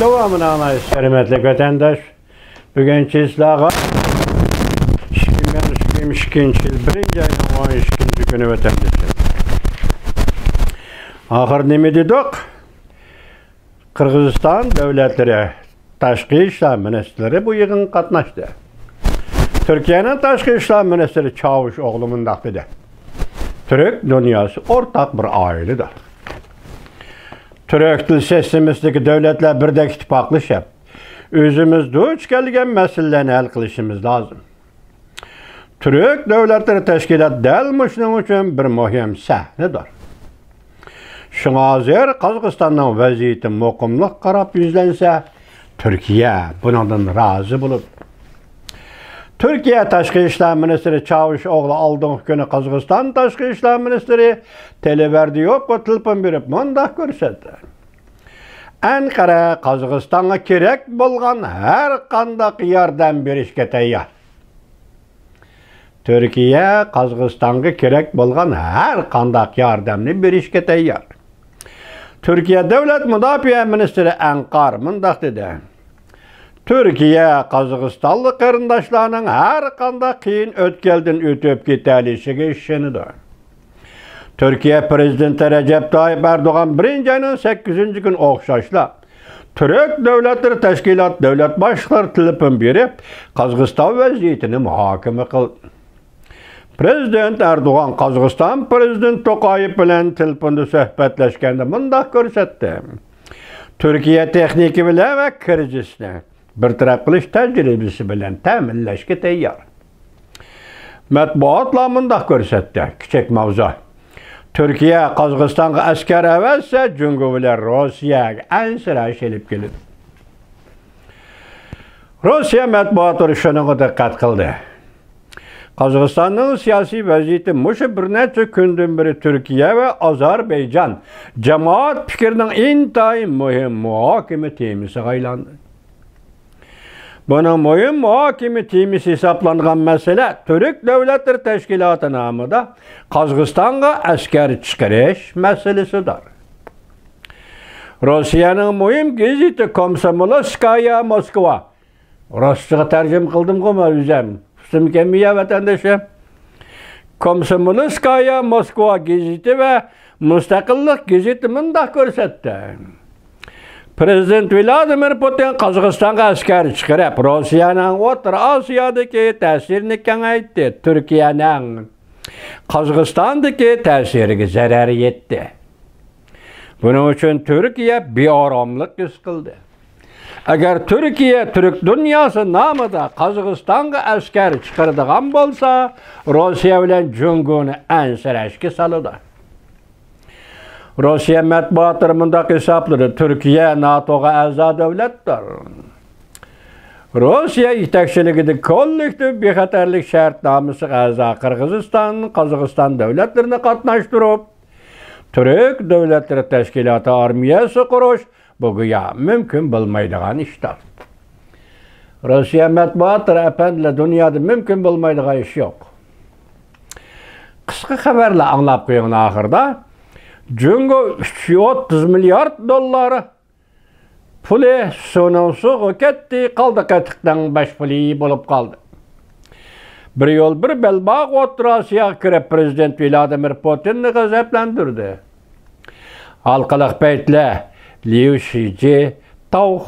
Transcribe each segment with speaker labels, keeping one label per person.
Speaker 1: Devamını anlayış, hürmetli vatandaş. Bugünkü islaha 2022 yıl 1. ayın 12. günü vatandaşı. Ahir neme dedik? Kırgızistan devletleri, Taşkı İşler Ministeri bu yığın katnaştı. Türkiye'nin Taşkı İşler Ministeri Çavuşoğlu mundaq dedi. Türk dünyası ortak bir ailedir. Türk dil sesimizdeki devletler birdek ittifaqlaşıp, özümüz duç kelgen meselelerini hal qilishimiz lazım. Türk devletleri teşkilat delmişinin için bir mühim sahnedir. Şuna hazır Kazakıstan'ın vaziyeti muqimlik qarab yüzlense, Türkiye bundan razı bulup. Türkiye Taşkı İşler Ministeri Çavuşoğlu aldığın günü Kazakistan Taşkı İşler Ministeri televerdi yok o tılpın berip mundaq görsetdi. Ankara Kazakistan'a kerek bolgan her qandaq yardım berişke tayyar. Türkiye Kazakistan'a kerek bolgan her qandaq yardımni berişke tayyar. Türkiye Devlet Müdafiə Ministeri Ankar mundaq dedi. Türkiye Kazakistanlı qarindaşlarının her qandaq qiyin ötkeldin ötüp ketelişigi işinidir. Türkiye Prezidenti Recep Tayyip Erdoğan 1. ayının 8. gün oxşaşla Türk Devletleri Teşkilat devlet başlıqları tılpın berip Kazakistan vaziyetini muhakeme qıldı. Prezident Erdoğan Kazakistan Prezident Tokayev bilen tılpında söhbetleşkende mundaq görsetdi. Türkiye texniki bilen ve kirjisini bir taraf qilish tecrübesi bilen ta'minlashga tayyor. Matbuotlar mundaq görsetdi. Kichik mavzu. Türkiye Kazakistan'a askar evatsa, Cumhuriyet Rusiyaga ansirash elib keladi. Rusiya matbuoti shunga diqqat qildi. Kazakistan'ın siyasi vaziyeti muşu bir neçe günden beri Türkiye ve Azerbaycan cemaat fikrinin intayin mühim muhakeme temisi aylandı. Bunun mühim muhakeme temisi hesaplanğan mesele Türk Devletleri Teşkilatı namıda Kazakistan'a asker çıkarış meselesidir. Rusya'nın mühim gazeti Komsomolskaya Moskva. Rusçaga tercüme kıldım goma özüm. Mükemmel vatandaşım. Komsomolskaya Moskva gazeti ve Müstakillik gazeti mundaq görsetdi. Prezident Vladimir Putin Kazakistan'a asker çıkarıp Rusya'nın Orta Asya'daki tesirini kengaytdi. Türkiye'nin Kazakistan'daki tesiriga zarar yetti. Bunun için Türkiye beoramlık his qildi. Eğer Türkiye Türk dünyası namıda Kazakistan'a asker çıkardıgan bolsa, Rusya bilen Cungunu ansirashga salıdı. Rusya matbuotları mundaq hesapladı. Türkiye NATO'ga a'zo devlettir. Rusya yetakchiligida kollektiv bexatarlik shartnomasiga a'zo Qirg'iziston, Qozog'iston devletlerini qatnashtirib, Türk Devletleri Teşkilatı armiyasi qurish buguya mümkün bo'lmaydigan ishdir. Rusya matbuotları efendiler dünyada mümkün bo'lmaydigan ish yo'q. Qisqa xabarlar anglab qo'ying oxirida. Jungo 330 milyard dollari puli sonunsuğu ketdi, qaldı qatiqdan baş puli bolup qaldı. Bir yol bir belbaq oturasiya kirib Prezident Vladimir Putinni gazaplandirdi. Halqalıq paytla Liu Shiji, Tao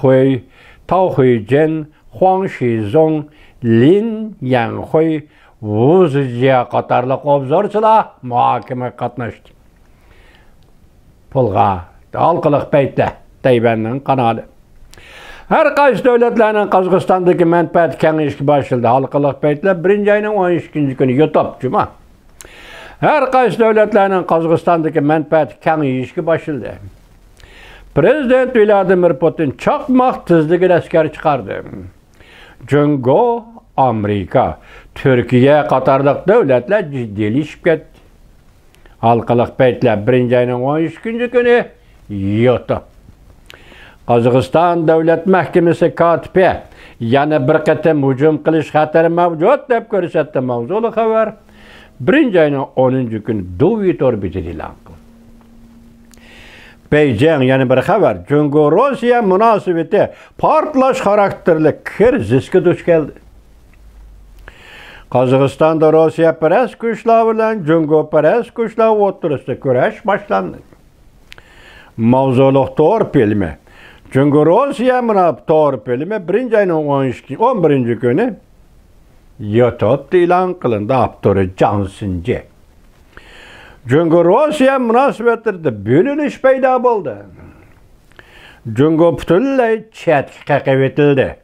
Speaker 1: Huijin, Huang Shizong, Lin Yanhui, Wu Zijia qatarlıq obzorchilar muhokama qatnashdi. Pulga, halqalıq paytla Tayvanning kanalı. Her qaysi devletlerinin Kazakistan'daki menfaat kengayishga başladı. Halqalıq paytla 1. ayının 12. günü YouTube Cuma. Her qaysi devletlerinin Kazakistan'daki menfaat kengayishga başladı. Prezident Vladimir Putin çakmak tezligida askar çıkardı. Jungo, Amerika, Türkiye qatarlıq devletler ciddiyleşip ketdi. Halqalıq paytla 1. ayının 13. günü YouTube. Kazakistan Devlet Mahkemesi katibi yana bir qatam hujum qilish xatari mavjud deb ko'rsatdi. Mavzuli xabar 1. ayının 10. günü Duvit orbiti e'lon qildi. Beijing yani bir haber. Çünkü Rusya münasebeti partlaş karakterli krizisке duç geldi. Kazakstan'da Rusya perest güçler bilen Cungo perest güçler oturuşta güreş başlandı. Mavzuluk torpilme. Çünkü Rusya münasebeti torpilme 1. ayın 11. günü YouTube'da ilan kılındı. Aptörü Johnson'ca. Çünkü Rusya münasebetlerinde bölünüş payda oldu. Çünkü bütünlüğü çetkik etildi.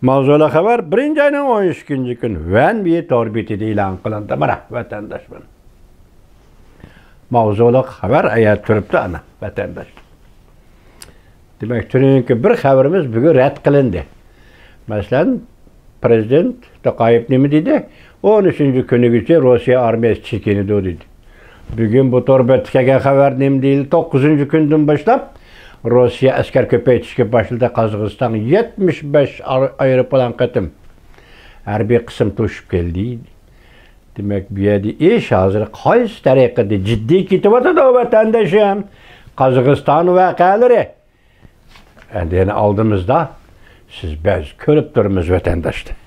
Speaker 1: Mavzulu haber 1. ayın 13. gün Van bir torbitide ilan kılındı. Mara vatandaşman. Mavzulu haber ayet türüptü ana vatandaş. Demek çünkü bir haberimiz bugün red kılındı. Mesela Prezident Tokayev nemi dedi? 13. günü geçe Rusya armiyası çekini dedi. Bugün bu torbetike haber nemi değil 9. günden başlap Rusya asker köpeytişke başladı. Kazakistan 75 aeroplan katım. Her bir kısım tuşup geldi. Demek bir yerde iş hazır. Kayıs tarikada ciddi kitapta da vatandaşım. Kazakistan vakaları. Yani aldığımızda siz bez körüp durumuz vatandaştı.